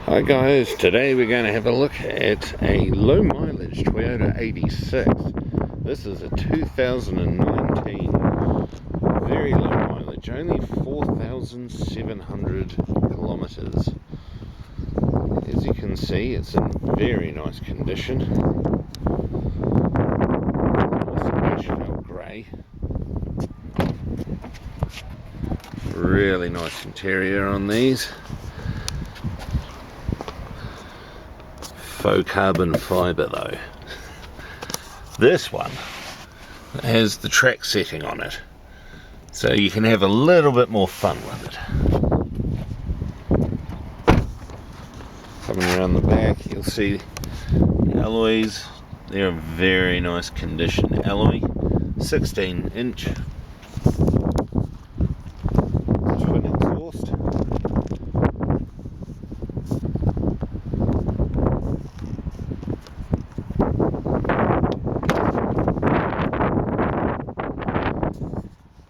Hi guys, today we're going to have a look at a low mileage Toyota 86. This is a 2019, very low mileage, only 4,700 kilometers. As you can see, it's in very nice condition. Nice Asphalt Grey. Really nice interior on these. Faux carbon fibre though. This one has the track setting on it, so you can have a little bit more fun with it. Coming around the back, you'll see the alloys. They're a very nice condition alloy, 16-inch twin exhaust.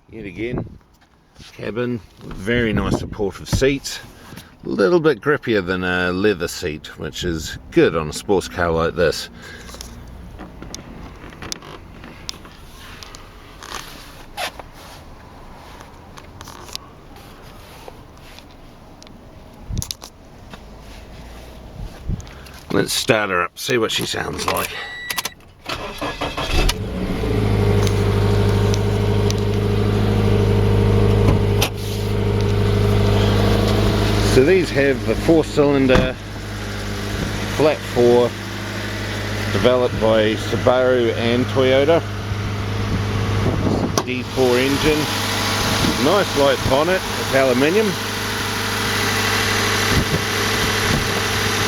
Yet again, cabin, very nice supportive seats, a little bit grippier than a leather seat, which is good on a sports car like this. Let's start her up, see what she sounds like. So these have the 4-cylinder flat 4 developed by Subaru and Toyota. D4 engine, nice light bonnet, it's aluminium.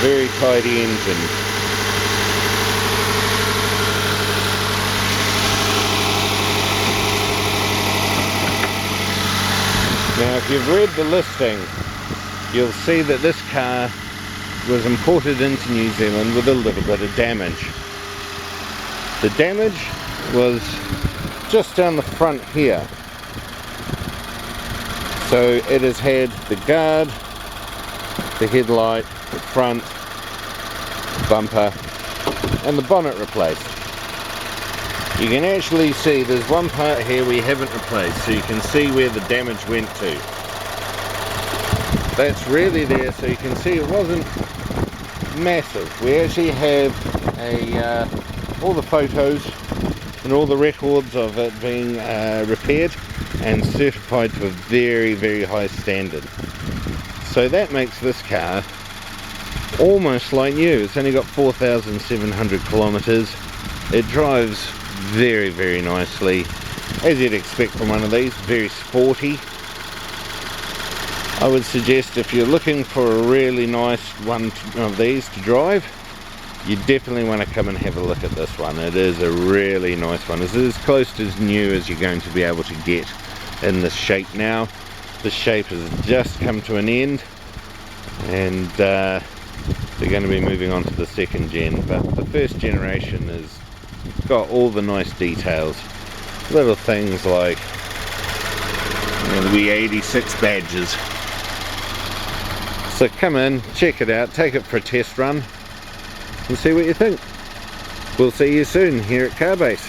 Very tidy engine. Now if you've read the listing, you'll see that this car was imported into New Zealand with a little bit of damage. The damage was just down the front here. So it has had the guard, the headlight, the front, the bumper and the bonnet replaced. You can actually see there's one part here we haven't replaced, so you can see where the damage went to. That's really there, so you can see it wasn't massive. We actually have all the photos and all the records of it being repaired and certified to a very, very high standard. So that makes this car almost like new. It's only got 4,700 kilometers. It drives very, very nicely, as you'd expect from one of these. Very sporty. I would suggest if you're looking for a really nice one of these to drive, you definitely want to come and have a look at this one. It is a really nice one. It's as close to as new as you're going to be able to get in this shape now. This shape has just come to an end, and they're going to be moving on to the second gen, but the first generation has got all the nice details, little things like, you know, the wee 86 badges. So come in, check it out, take it for a test run and see what you think. We'll see you soon here at Carbase.